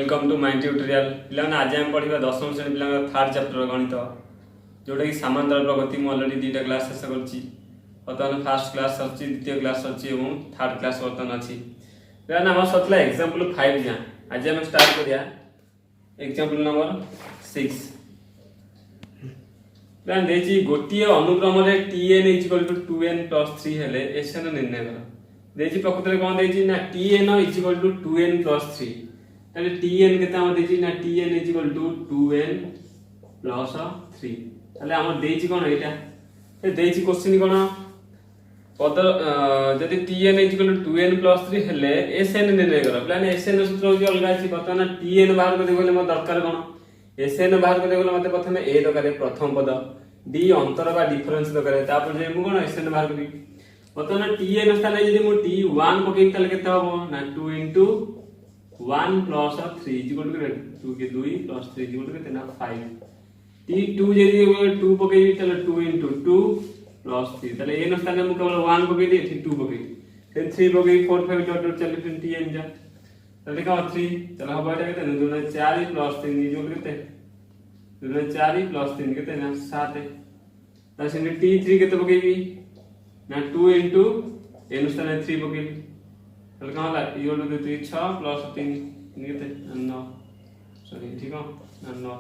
Welcome to my tutorial पिलाने आज हम पढ़िबा दशम श्रेणी पिला थर्ड चैप्टर गणित जोटा कि सामांतर प्रगति मु ऑलरेडी दुईटा क्लास शेष करछि बर्तमान फर्स्ट क्लास सरछि द्वितीय क्लास सरछि एवं थर्ड क्लास बर्तमान अछि पिलाने हमर सतला एग्जांपल 5 जा आज हम स्टार्ट करिया एग्जांपल नंबर 6 पिलाने देछि गोटिए अनुक्रम रे tn = 2n + 3 हेले sn निर्णय कर देछि प्रकृति रे कोन देछि ना tn = 2n + 3 ताले tn केता हम देछि ना tn = 2n + 3 ताले हम देछि कोन एटा ए देछि क्वेश्चन कोन पद जदि tn = 2n + 3 हेले sn निर्णय कर प्लान sn सूत्र होछि अलगा अछि बर्तमान tn बाहर कर देबले म दरकार कोन sn बाहर कर देबले मते प्रथमे a दरकार प्रथम पद d अंतर बा डिफरेंस दरकार तापर जे मु कोन sn बाहर करी बर्तमान tn स्थान यदि मु t1 पके ताले केता हो ना 2 * 1 + 3 = 2 के 2 + 3 = केते ना 5 t2 यदि 2 पके ताले 2 * 2 + 3 ताले n स्थान मु केवल 1 पके दे 2 पके फिर 3 पके 4 5 डॉट चले फिर tn जा ताले का 3 चला हो बाटा केते 2 4 + 3 = केते 2 4 + 3 केते ना 7 ताले से t3 केते पकेबी ना 2 * n स्थान 3 पकेबी ताले का होला इक्वल टू 3 6 + 3 केते 9 सॉरी ठीक हो 9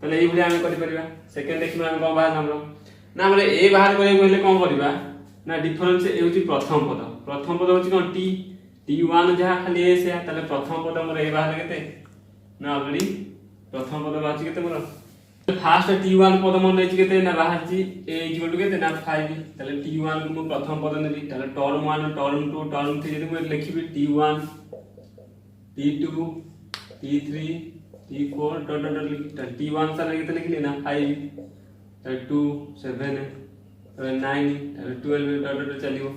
ताले एई भली हम करि परिबा सेकंड देखिबा हम कोन बाहर हमरो ना हमरे ए बाहर करे कहले कोन परिबा ना डिफरेंस ए होची प्रथम पद होची कोन t1 जहा खाली ए से ताले प्रथम पद हमर ए बाहर केते ना ऑलरेडी प्रथम पद बाची केते मोर फास्ट t1 पद मन नै केते ना बाहर छी a = केते ना 5 ताले t1 को मु प्रथम पद नेबी ताले टर्म 1 टर्म 2 टर्म 3 यदि मु लिखिबी t1 t2 t3 t4 dot dot लिखि ताले t1 सा केते लिखली ना 5 ताले 2 7 ताले 9 ताले 12 डॉट डॉट चलियो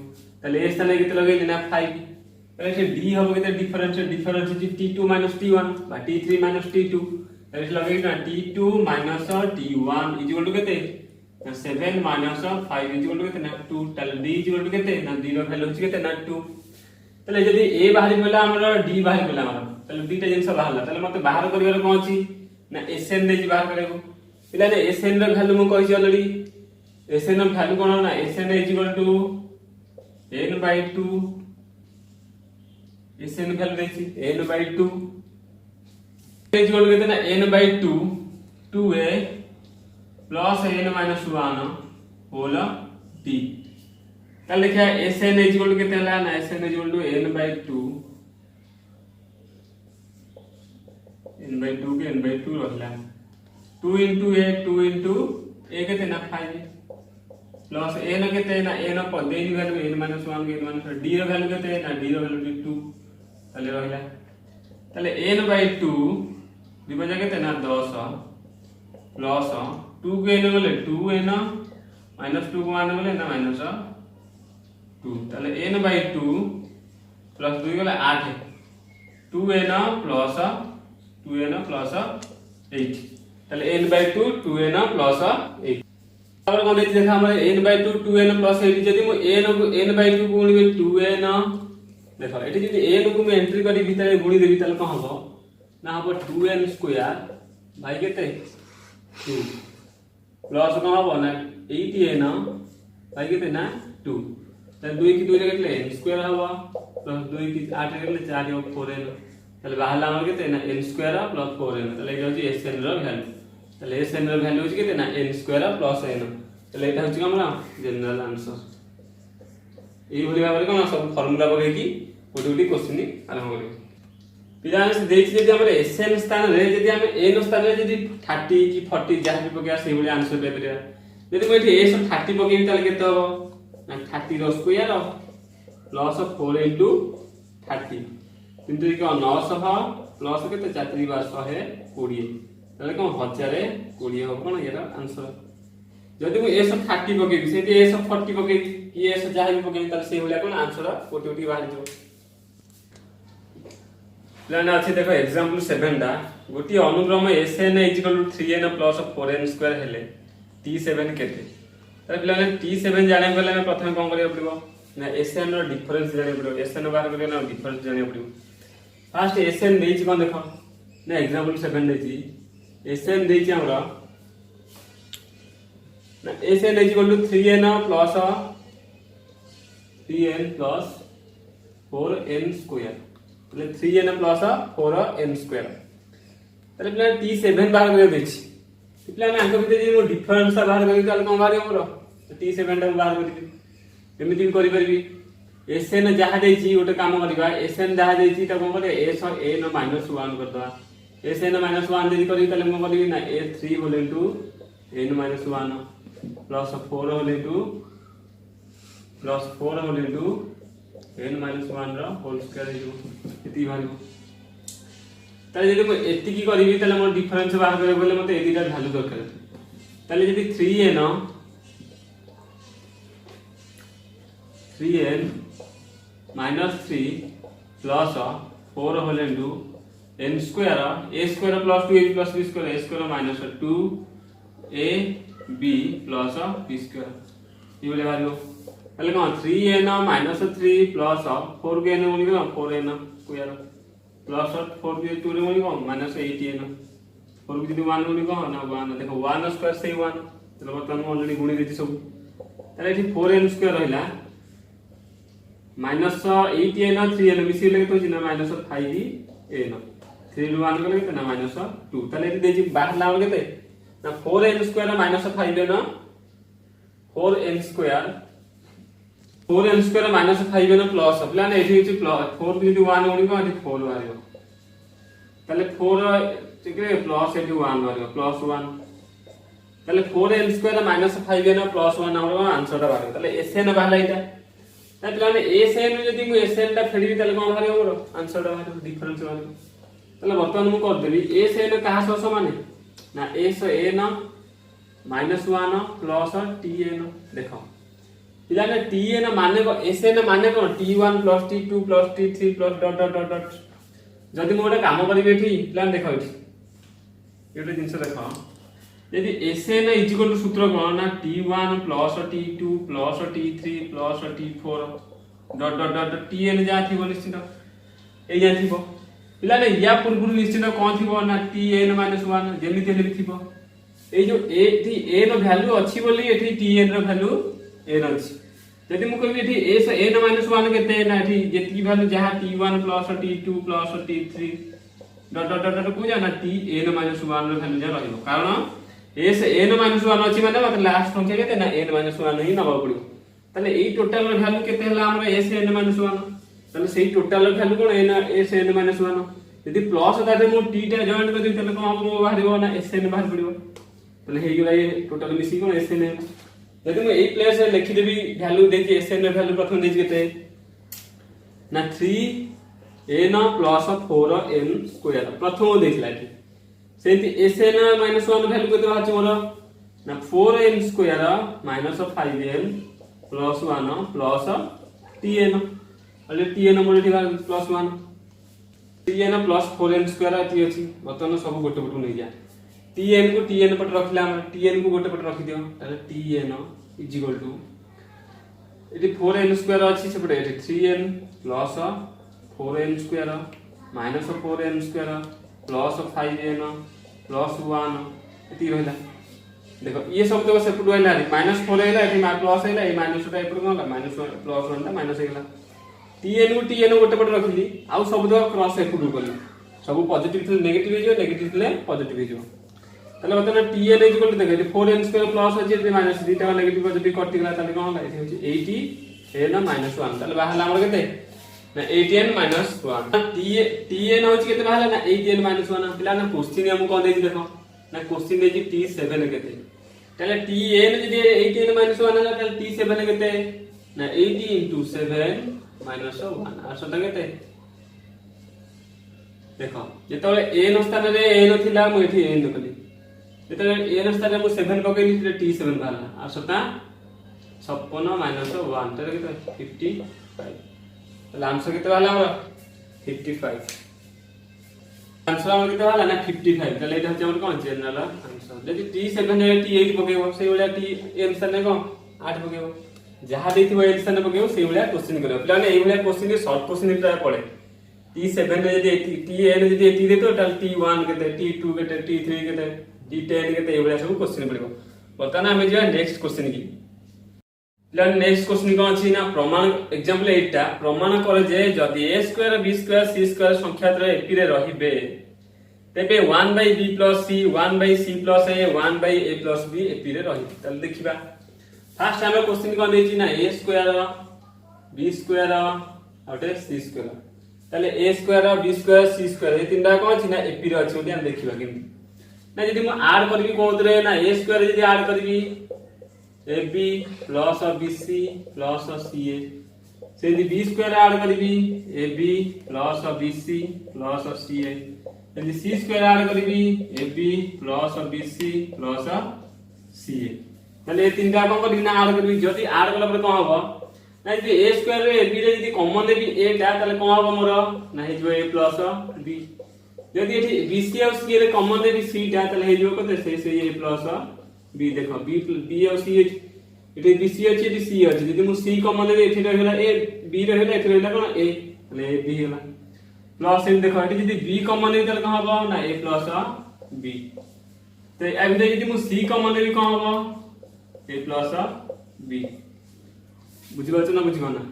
ताले ए स्थान केते लगेली ना 5 ताले से d हबो केते डिफरेंस जी t2 - t1 बा t3 - t2 ताले लगे ना t2 - t1 = केते 7 - 5 = केते ना 2 ताले d = केते ना d रो वैल्यू होची केते ना 2 ताले यदि a बाहर पला हमर d बाहर पला हमर ताले दुईटा जिंस बाहरला ताले मते बाहर करिवार कोन अछि ना sn दे बाहर करबो पिला ने sn रो वैल्यू म कहि ऑलरेडी sn रो वैल्यू कोन ना sn = n/2 sn वैल्यू देछि n/2 = केते ना n/2 2a + n - 1 whole d ताले देखा sn = केते हला ना sn = n/2 n/2 के n/2 रहला 2 * a 2 * a केते ना 5 प्लस n केते ना n पर दे नी वैल्यू n - 1 के n - d रो वैल्यू केते ना d रो वैल्यू 2 ताले रहला ताले n/2 दिबजा केते ना 10 प्लस 2 के n गले 2n -2 को मान गले ना -2 ताले n/2 प्लस 2 गले 8 2n प्लस 8 ताले n/2 2n प्लस 8 और कोन देख देखा हमरे n/2 2n प्लस 8 जदी मु n/2 को गुणिबे 2n देखो एठी जदी n को मैं एंट्री करी भीतर गुणी देबी ताले कोन हबो ना हबो 2n² भाई केते 2 प्लस कोन हबो ना 8n भाई केते ना 2 त 2 की 2 रे केतले n² हबो प्लस 2 की 8 रे केतले 4 और 4n ताले बाहरला हमर केते ना n² प्लस 4n ताले एटा होची sn रो वैल्यू ताले sn रो वैल्यू होची केते ना n² प्लस n ताले एटा होची हमरा जनरल आंसर एई भली भाबरे कोन सब फार्मूला पके की ओटी क्वेश्चन आरंभ करी पिलाने से देखि जदि हमरे sn स्थान रे जदि हम n स्थान रे जदि 30 की 40 जहा भी पके से भली आंसर दे परिया जदि मैं एठी a 30 पके ताले केते हो ना 30 रो स्क्वायर प्लस 4 * 30 किंतु को 900 प्लस केते 4 * 120 ताले को 1020 हो कोन एरा आंसर जदि मैं a 30 पके सेठी a 40 पके कि a जहा भी पके ताले से भली कोन आंसर ओटी बाहर जो प्लान अछि देखो एग्जांपल 7 दा गोटी अनुक्रम sn = 3n + 4n² हेले t7 केते त प्लान t7 जाने पले हम प्रथम कोन करियो पड़िबो ना sn रो डिफरेंस जाने पड़िबो sn बाहर करियो ना डिफरेंस जाने पड़िबो फास्ट sn देछि कोन देखो ना एग्जांपल 7 देछि Sn देछि हमरा ना Sn is equal to 3n plus 4n square એટલે 3n प्लस 4n स्क्वायर तले प्लान t7 बाहर कर देछि प्लान आंक भीतर जे मो डिफरेंस बाहर करी ताल कोन बाहर हमरो t7 टा बाहर करी एमिति करि परबी Sn जहा देछि ओटे काम करबा Sn जहा देछि त कोन करे s और n -1 कर दवा Sn -1 देछि करी ताले कोन करबी ना a3 whole into n -1 plus 4 whole into n -1 रो होल स्क्वायर इनटू इति भालू ताले जदि म एति की करबी ताले मोर डिफरेंस बाहर करे बोले मते एदिटा वैल्यू दरकार ताले जदि 3n -3 plus 4 whole into n square a square plus 2a plus b square a square minus 2ab plus b square ये बोले वैल्यू ताले कोन 3n -3 प्लस 4 के n बोली कोन 4n स्क्वायर प्लस 4 के 2 रे बोली कोन -8n 4 के जदि 1 बोली कोन ना 1 देखो 1 स्क्वायर से 1 चलो बर्तमान ऑलरेडी गुणी देछि सब ताले एठी 4n स्क्वायर रहला -8n 3n मिसी लगे तो जिना -5n 3 ରୁ 1 गले केते ना -2 ताले एठी देछि बाहर लाव केते ना 4n square -5n 4n square -5n plus plan एठी होछि प्लस 4 जदि 1 होनी को एठी 4 आरियो ताले 4 ठीक है प्लस एठी 1 आरियो प्लस 1 ताले 4n स्क्वायर -5n प्लस 1 हमरो आंसर टा बारियो ताले Sn बाहला इटा ना प्लान Sn जदि मु Sn टा फेडबी ताले कोन बारियो हमरो आंसर टा बारियो डिफरेंस बारियो ताले वर्तमान मु कर देबी Sn कहा सो समान ना Sn -1 प्लस tn देखो इलाने tn माने को Sn माने को t1 plus t2 plus t3 plus dot dot dot dot जदि मु ओटा काम करबे एठी प्लान देखो एठी एटा जिंस देखो यदि Sn इज इक्वल टू सूत्र कोन ना t1 plus t2 plus t3 plus t4 dot dot dot tn जा थिबो निश्चित ए जा थिबो पिलाने या पूर्व निश्चित कोन थिबो ना tn -1 जेमि तेले थिबो ए जो a थी a नो वैल्यू अछि बोली एठी tn रो वैल्यू n अछि यदि मु कहबी एठी n -1 केते ना एठी जेति वैल्यू जहा t1 plus t2 plus t3 dot dot dot को जाना tn -1 रो वैल्यू जा रहइबो कारण n -1 अछि माने मत लास्ट संख्या केते ना n -1 ही नबा पड़िबो तले एई टोटल रो वैल्यू केते हला हमरा Sn -1 तले सेई टोटल रो वैल्यू कोन Sn -1 यदि प्लस ताते मु t टा जॉइन कर दे तले कोन हम बाहरिबो ना Sn बाहर पड़िबो तले हेइ गेलै टोटल मिसी कोन Sn यदि मु एई प्लेस रे लिखि देबी वैल्यू देछि Sn रो वैल्यू प्रथम देछि केते ना 3n प्लस 4n स्क्वायर प्रथम देखला एठी सेति Sn -1 वैल्यू केते बाछि मोर ना 4n square -5n plus 1 plus tn अले tn मोर एठी plus 1 tn plus 4n square एठी अछि बतन सब गोटे गोटे नै जा tn को tn पट रखला हम tn को गोटे पट रखि दियो ताले tn इज इक्वल टू एठी 4n स्क्वायर अछि सेपटे एठी 3n plus 4n square -4n square plus 5n plus 1 एती रहला देखो ये सब तो सेपट रहला -4 हैला एठी प्लस हैला ए माइनस टा एपट कोन -1 प्लस 1 टा माइनस हैला tn को tn गोटे पट रखिली आ सब तो क्रॉस एपट करली सब पॉजिटिव थिले नेगेटिव हे जो नेगेटिव थिले पॉजिटिव हे जो ताले मतलब tn इज इक्वल टू देखो 4n स्क्वायर प्लस अछि जे माइनस दीटा नेगेटिव पॉजिटिव कट गेला ताले कोन होला एठी होची 80n -1 ताले बाहला हमर केते ना 80n -1 tn होची केते बाहला ना 80n -1 पिला ना क्वेश्चन हम कोन देछि देखो ना क्वेश्चन देछि t7 केते ताले tn जदि 80n -1 होला ताले t7 केते ना 80 * 7 -1 আর সটা কেতে देखो जेतले n स्थान रे n थिला मु एठी n कली जेतले n स्थान रे मु 7 पकेली से t7 बाला आ सता 56 - 1 तरे केते 55 तले आंसर केते बाला हमर 55 आंसर हमर केते बाला ना 55 तले एटा होचे हमर कोन जनरल आंसर जदि t7 रे t8 पकेबो सेई वाला t n स्थान रे कोन 8 पकेबो जहा देथिबो n स्थान पकेबो सेई वाला क्वेश्चन करबो प्लान एई वाला क्वेश्चन शॉर्ट क्वेश्चन इटा पड़े T7 रे जदी Tn जदी एटी देतो ताल T1 केते T2 केते T3 केते T10 केते एबला सब क्वेश्चन पड़िबो। बर्तमान हम जे नेक्स्ट क्वेश्चन की लर्न नेक्स्ट क्वेश्चन कोन अछि ना प्रमाण एग्जांपल एटा प्रमाण करे जे जदी a square b square c square संख्या रे एपी रे रहिबे तेबे 1/b + c 1/c + a 1/a + b AP रे रहि ताल देखिबा। फर्स्ट हम क्वेश्चन कोन देछि ना a स्क्वायर b स्क्वायर आउटे c स्क्वायर ताले a square b square c square ए तीनटा कोन अछि ना एपी रे अछि ओटी हम देखिबा केमि ना जदी म ऐड करबी कोतरे ना a स्क्वायर जदी ऐड करबी ab plus bc plus ca से यदि b स्क्वायर ऐड करबी ab plus bc plus ca यदि c स्क्वायर ऐड करबी ab plus bc plus ca ताले ए तीनटा कोन करबी ना ऐड करबी जदी ऐड करला पर कोन हबो ना यदि a स्क्वायर रे ab रे यदि कॉमन लेबी a टा ताले कोन हबो मोर ना हे जो a plus b जदी एठी bc और c रे कॉमन लेबी c टा ताले हे जो कते से a plus b देखो b और c एठी bc अछि एठी c अछि जदी मु c कॉमन लेबी एठी रहला a b रहला एठी रहला कोन a ताले b होला प्लस इन देखो एठी जदी b कॉमन लेबी ताले कोन हबो ना a plus b तो एबे जदी मु c कॉमन लेबी कोन हबो a plus b बुझि बात ना बुझि ना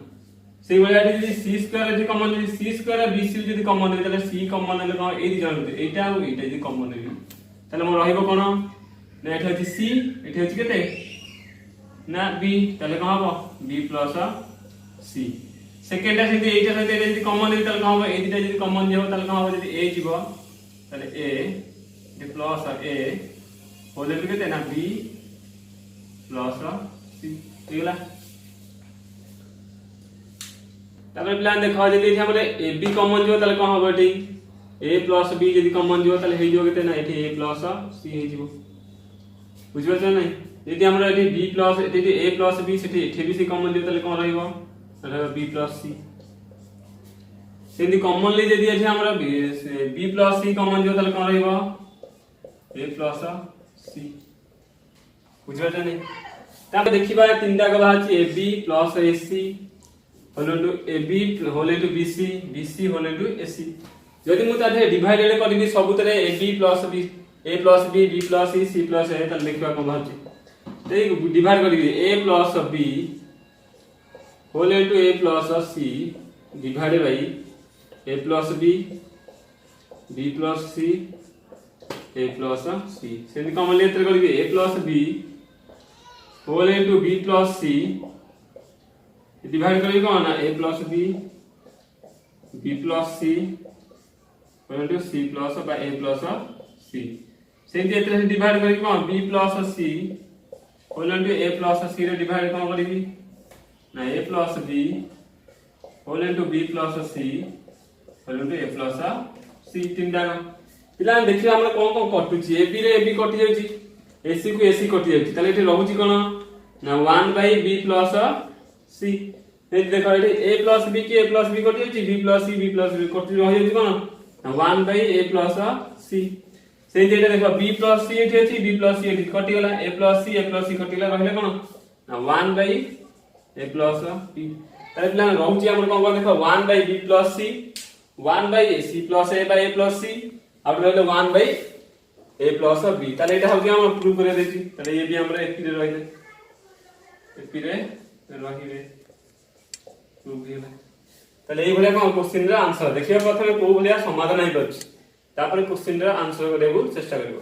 सेही वाला एठी जदी c स्क्वायर एठी कॉमन लेबी c स्क्वायर bc जदी कॉमन लेबी ताले c कॉमन लेले कोन ए दी जानते एटा और एटा जदी कॉमन लेबी ताले मो रहिबो कोन ना एठी अछि c एठी अछि केते ना b ताले कोन हबो b plus c सेकंड से यदि एटा सहित यदि कॉमन लेबी ताले कोन हबो ए दिटा यदि कॉमन जेबो ताले कोन हबो यदि a जीवो ताले a d plus a होले केते ना b plus c एला तापर प्लान देखा जदी एठी हमरे ab कॉमन जेबो ताले कोन हबो एठी a plus b जदी कॉमन जेबो ताले हे जो केते ना एठी a plus c हे जीवो बुझिबो छ नै यदि हमरा एठी b plus एठी a plus b सेठी एठी भी c कॉमन जेबो ताले कोन रहइबो ताले b plus c सेदी कॉमनली जदी एठी हमरा b plus c कॉमन जेबो ताले कोन रहइबो a plus c बुझिबो छ नै तापर देखिबा तीनटा का बात ab plus ac whole into ab whole into bc bc whole into ac जदी मु ताथे डिवाइडेड करबी सबुतरे ab plus b a plus b b plus c c plus a त लिखबा को बात ए डिवाइड करबी a plus b whole into a plus c divided by a plus b b plus c a plus c सेदी common लेटर करबी a plus b whole into b plus c divide करबी कोन ना a plus b b plus c whole into c plus by a plus c सेदी एतरे divide करबी कोन b plus c whole into a plus c रे divide कोन करबी ना a plus b whole into b plus c whole into a plus c तीनटा पिला देखियो हमरा कोन कोन कटुची ab रे ab कटि जाउची ac को ac कटि जाउची ताले एठी रहउची कोन ना 1/b plus c ए देखो एठी a plus b की a plus b कटि जाउची b plus c b plus b कटि रहि जाउची कोन ना 1/a plus c से जेटा देखो b plus c एठी अछि b plus c एठी कटि गेला a plus c कटि गेला रहले कोन ना 1/a plus b ताले प्लान रहउची हमर कोन देखो 1/b plus c 1/c plus a by a plus c अब रहले 1/a plus b ताले एटा हम हम प्रूव करे देछि ताले ये भी हमरा एपी रे रहिले एपी रे रहिले प्रूव हेला ताले ए भले कोन क्वेश्चन रे आंसर देखियो प्रथमे को भलिया समाधान नै करछि तापर क्वेश्चन रे आंसर करबो चेष्टा करबो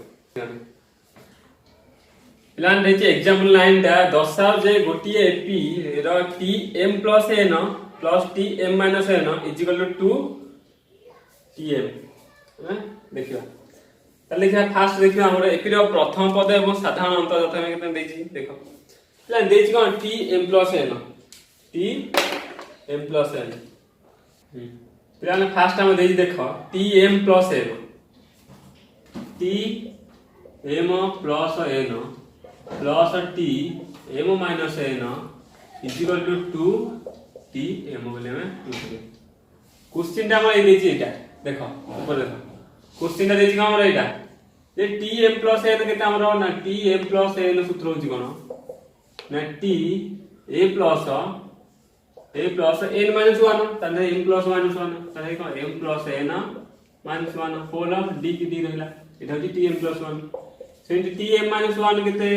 प्लान देछि एग्जांपल 9 दा दर्शाओ जे गोटिए AP row tm plus n plus tm minus n is equal to 2 tm देखियो ताले देखिया फास्ट देखियो हमर एपी रो प्रथम पद एवं साधारण अंतर प्रथमे केते देछि देखो प्लान देछि कोन tm plus n tm plus n plan fast हम देछि देखो tm plus n tm plus n plus tm minus n is equal to 2 tm बोले में 2 क्वेश्चन टा हम देछि एटा देखो ऊपर देखो क्वेश्चन टा देछि हमरा एटा जे tm plus n केते हमरा ना tm plus n सूत्र होछि कोन ना t a plus a plus n minus 1 ताले m प्लस माइनस 1 ताले कोन m plus n minus 1 whole of d की d रहला एटा होची tm प्लस 1 सेंट tm माइनस 1 केते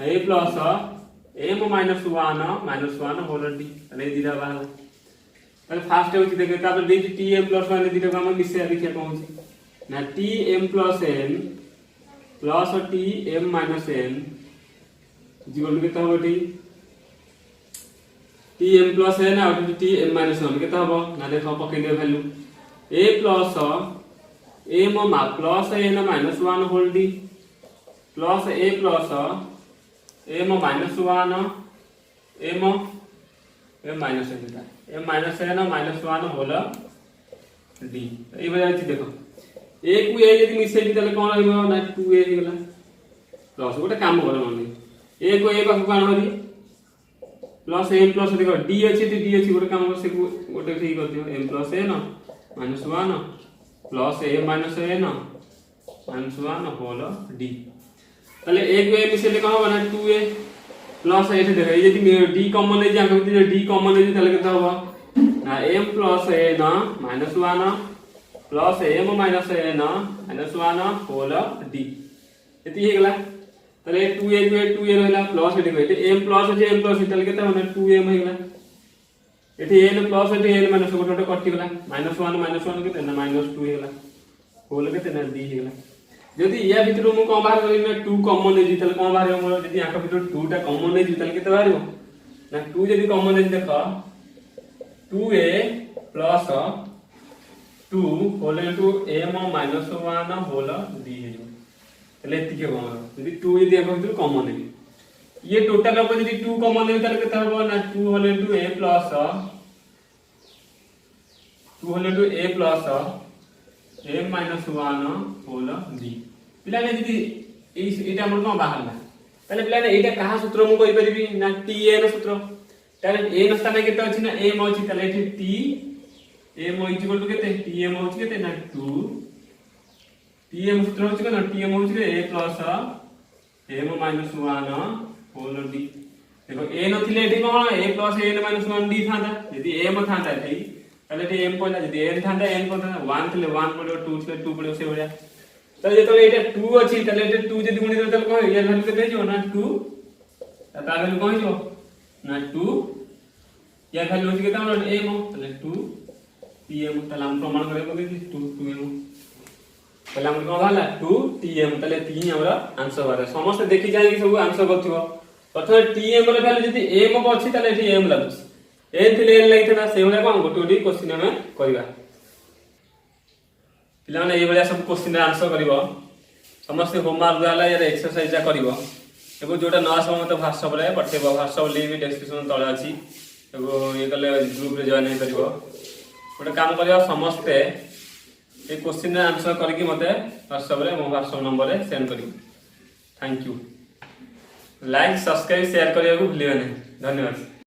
a plus m minus 1 whole d ताले दिरा बाहर ताले फास्ट होची देखे तापर देची tm प्लस 1 दिरा को हम मिसे देखिया पहुंची ना tm plus n plus tm minus n जीवन केते होबटी tm प्लस n और tm माइनस 1 केते होबो ना देखो पके दे value a plus m plus n minus 1 whole d plus a plus m minus 1 m minus n m minus n minus 1 whole d ए बजा अछि देखो a को a यदि मिसेली तले कोन रहइबो ना 2a हे गेला प्लस गोटे काम कर माने a को a पाखु कान करी प्लस m प्लस देखो d अछि त d अछि गोटे काम कर से गोटे ठीक कर दियो m plus n minus 1 plus m minus n minus 1 whole d तले a को a मिसेली कोन बना 2a प्लस ए देखो यदि d कॉमन ले जा के d कॉमन ले तले केता होबा ना m plus n minus 1 plus m minus n minus 1 whole d एति हे गेला तले 2a को 2a रहला प्लस देखो एते m प्लस है m प्लस तले केता माने 2m हे गेला एति n प्लस एति n माइनस गोटे गोटे कटि गेला -1 केते ना -2 हे गेला होल केते ना d हे गेला जदि या भितर मु कोन बाहर करी ना 2 कॉमन ले तले कोन बाहर हमर जदि आका भितर 2 टा कॉमन ले तले केते बाहर ना 2 जदि कॉमन ले देखो 2a plus 2 whole into m minus 1 whole d हे जो तले एति के कोन जदि 2 यदि आका भितर कॉमन ले ये टोटल ऊपर यदि 2 कॉमन ले तले केते होबो ना 2 whole into a plus 2 whole into a plus m minus 1 whole d पिलाने यदि एटा हमर कोन बाहर ना तले पिलाने एटा कहा सूत्र मु कहि परिबी ना tn सूत्र तले n स्थान केते अछि ना m अछि तले एठी t m इक्वल टू केते tm अछि केते ना 2 tm सूत्र अछि ना tm अछि a plus m minus 1 whole d देखो a नथिले एठी कोन a plus n minus 1 d थांदा यदि m थांदा एठी तले एठी m पडला यदि n थांदा n पडला 1 थिले 1 पडो 2 थिले 2 पडो से भलिया तले जेतो एटा 2 अछि तले एटा 2 जदि गुणी दे तले कोन या वैल्यू केते जो ना 2 ता वैल्यू कोन जो ना 2 या वैल्यू अछि केता ना m तले 2 tm तले हम प्रमाण करबो कि 2 2m तले हम कोन भाला 2 tm तले 3 हमरा आंसर बारे समस्त देखि जाय कि सब आंसर करथिबो प्रथम tm रे वैल्यू जदि m को अछि तले एठी m लागुछ n थिले n लागितना से हमरा कोन गोटे गोटे क्वेश्चन हमें करबा पिलाने ए बलिया सब क्वेश्चन आंसर करिवो समस्त होमवर्क वाला या एक्सरसाइज जा करिवो एगो जोटा न आसबो मते व्हाट्सएप रे पठेबो व्हाट्सएप लिंक भी डिस्क्रिप्शन तळे अछि एगो ये कले ग्रुप रे जॉइन करिवो गोटे काम करिवो समस्त ए क्वेश्चन आंसर करके मते व्हाट्सएप रे मो व्हाट्सएप नंबर रे सेंड करिवो thank you like subscribe share करियो भूलियो नै धन्यवाद।